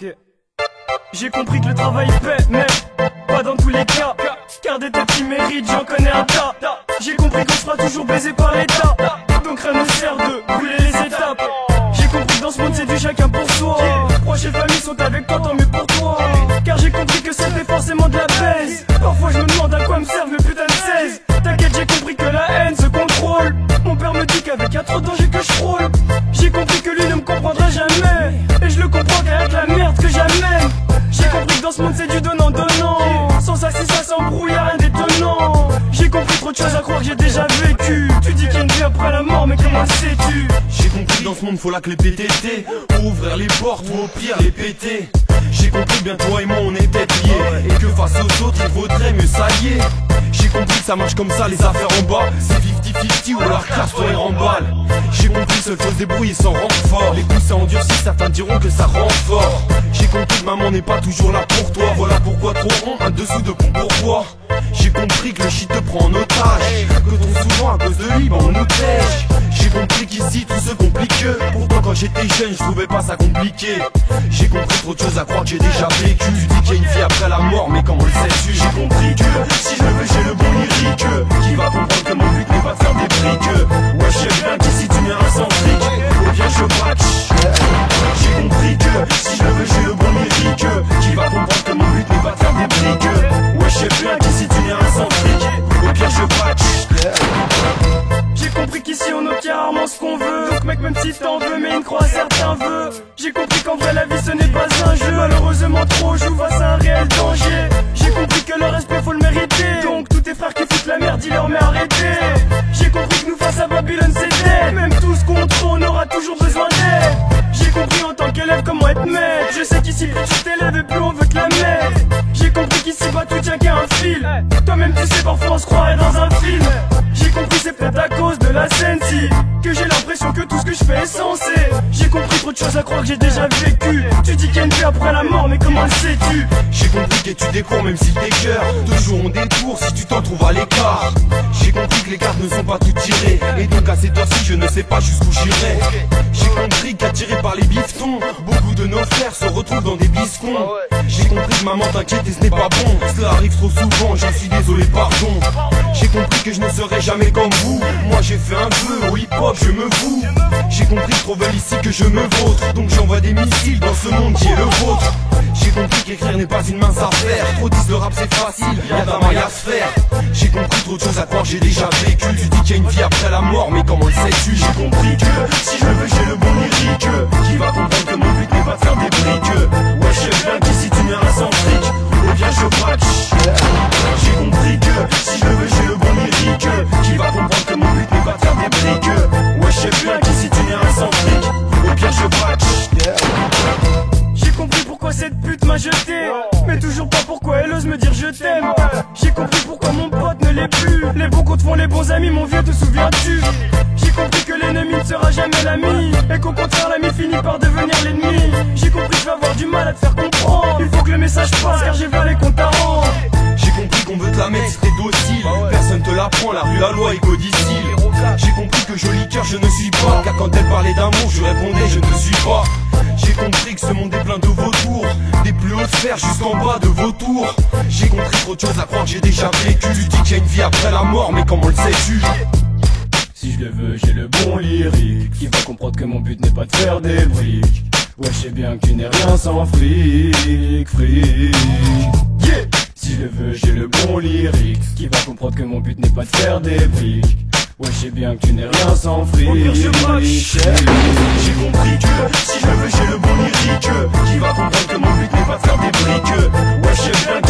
Ok. J'ai compris que le travail paie, mais pas dans tous les cas. Car des têtes qui méritent, j'en connais un tas. J'ai compris qu'on sera toujours baisé par l'État. Donc rien ne sert de brûler les étapes. J'ai compris que dans ce monde c'est du chacun pour soi. Proches et familles sont avec toi, tant mieux pour toi. Car j'ai compris que c'était forcément de la baise. Parfois je me demande à quoi me servent mes putains de 16. T'inquiète, j'ai compris que la haine se contrôle. Mon père me dit qu'avec un trop de danger que je frôle. J'ai compris que lui ne me comprendra jamais. Et je le comprends qu'avec la merde que j'amène. J'ai compris que dans ce monde c'est du donnant-donnant. Sans ça si ça s'embrouille, y'a rien d'étonnant. J'ai compris trop de choses à croire que j'ai déjà vécu. Tu dis qu'il y a une vie après la mort, mais comment le sais-tu? J'ai compris que dans ce monde faut la clé PTT pour ouvrir les portes ou au pire les péter. J'ai compris que bien toi et moi on était liés et que face aux autres il vaudrait mieux s'allier. J'ai compris que ça marche comme ça les affaires en bas. C'est 50-50 ou alors casse-toi et remballe. J'ai compris seul faut se débrouiller sans renfort. Les coups ça endurcit, certains diront que ça rend fort. J'ai compris que maman n'est pas toujours là pour toi. Voilà pourquoi trop rond, un dessous de con pour toi. J'ai compris que le shit te prend en otage, que trop souvent à cause de lui, on nous tèche. J'ai compris qu'ici tout se complique. Pourtant quand j'étais jeune je trouvais pas ça compliqué. J'ai compris trop de choses à croire que j'ai déjà vécu. Tu dis qu'il y a une vie après la mort, mais comment le sais-tu? J'ai compris que si je le veux j'ai le bon lyrique qui va comprendre que mon but n'est pas de faire des briques. Ouais je sais bien qu'ici tu n'es un sans fric, ou bien je braque. J'ai compris que si je le veux j'ai le bon lyrique qui va comprendre que mon but n'est pas de faire des briques. Ouais je sais bien qu'ici tu n'es un sans fric, ou bien je braque. J'ai compris qu'ici on obtient rarement ce qu'on veut. Donc mec même si t'en veux, mais une croix certains vœux. J'ai compris qu'en vrai la vie ce n'est pas un jeu. Malheureusement trop joue face à un réel danger. J'ai compris que le respect faut le mériter. Donc tous tes frères qui foutent la merde, dis-leur mais arrêtez. J'ai compris que nous face à Babylone c'est dead. Même tous contre on aura toujours besoin d'aide. J'ai compris en tant qu'élève comment être maître. Je sais qu'ici plus tu t'élèves et plus on veut te la mettre. J'ai compris qu'ici bah tout tient qu'à un fil. Toi-même tu sais parfois on se croirait dans un film. J'ai compris c'est peut-être à cause de la scène si que j'ai l'impression que tout ce que je fais est censé. J'ai compris trop de choses à croire que j'ai déjà vécu. Tu dis qu'il y a une vie après la mort mais comment le sais-tu? J'ai compris qu'études des cours même si tes cœurs toujours ont des tours si tu t'en trouves à l'écart. J'ai compris que les cartes ne sont pas toutes tirées et donc à cette heure-ci je ne sais pas jusqu'où j'irai. J'ai compris qu'attiré par les biftons, beaucoup de nos frères se retrouvent dans des biscons. J'ai compris que maman t'inquiète et ce n'est pas bon. Cela arrive trop souvent, j'en suis désolé, pardon. J'ai compris que je ne serai jamais comme vous. Moi j'ai fait un vœu, au hip-hop je me fous. J'ai compris trop veulent ici que je me vautre. Donc j'envoie des missiles dans ce monde qui est le vôtre. J'ai compris qu'écrire n'est pas une mince affaire. Trop disent le rap c'est facile, y'a d'un maille à se faire. J'ai compris trop de choses à croire, j'ai déjà vécu. Tu dis qu'il y a une vie après la mort, mais comment le sais-tu? J'ai compris que si je le veux j'ai le bon lyrique qui va comprendre que mon but n'est pas de faire des briques. Ouais je sais bien qu'ici tu n'es un sans fric, ou bien je braque. J'ai compris que si je le veux j'ai le bon lyrique qui va comprendre que mon but n'est pas de faire des briques. Ouais je sais bien qu'ici tu n'es un sans fric, ou bien je braque. J'ai compris pourquoi cette pute m'a jeté, mais toujours pas pourquoi elle ose me dire je t'aime. J'ai compris pourquoi mon pote ne l'est plus. Les bons comptes font les bons amis, mon vieux, te souviens-tu? J'ai compris que l'ennemi ne sera jamais l'ami, et qu'au contraire l'ami finit par devenir l'ennemi. J'ai compris que je vais avoir du mal à te faire comprendre. Il faut que le message passe car j'ai vers les comptes à rendre. J'ai compris qu'on veut te la mettre si t'es docile. Personne te l'apprend, la rue, la loi est codicile. J'ai compris que joli cœur je ne suis pas, car quand elle parlait d'amour je répondais je ne suis pas. J'ai compris que ce monde est plein de vautours, des plus hautes sphères jusqu'en bas de vautours. J'ai compris trop de choses à croire que j'ai déjà vécu. Tu dis qu'il y a une vie après la mort, mais comment le sais-tu? Si je le veux, j'ai le bon lyrique qui va comprendre que mon but n'est pas de faire des briques. Ouais, je sais bien que tu n'es rien sans fric, fric. Yeah. Si je le veux, j'ai le bon lyrique qui va comprendre que mon but n'est pas de faire des briques. Ouais, je sais bien que tu n'es rien sans fric. J'ai compris que si je le veux, j'ai le bon lyrique qui va comprendre que mon but n'est pas de faire des briques. Ouais, je sais bien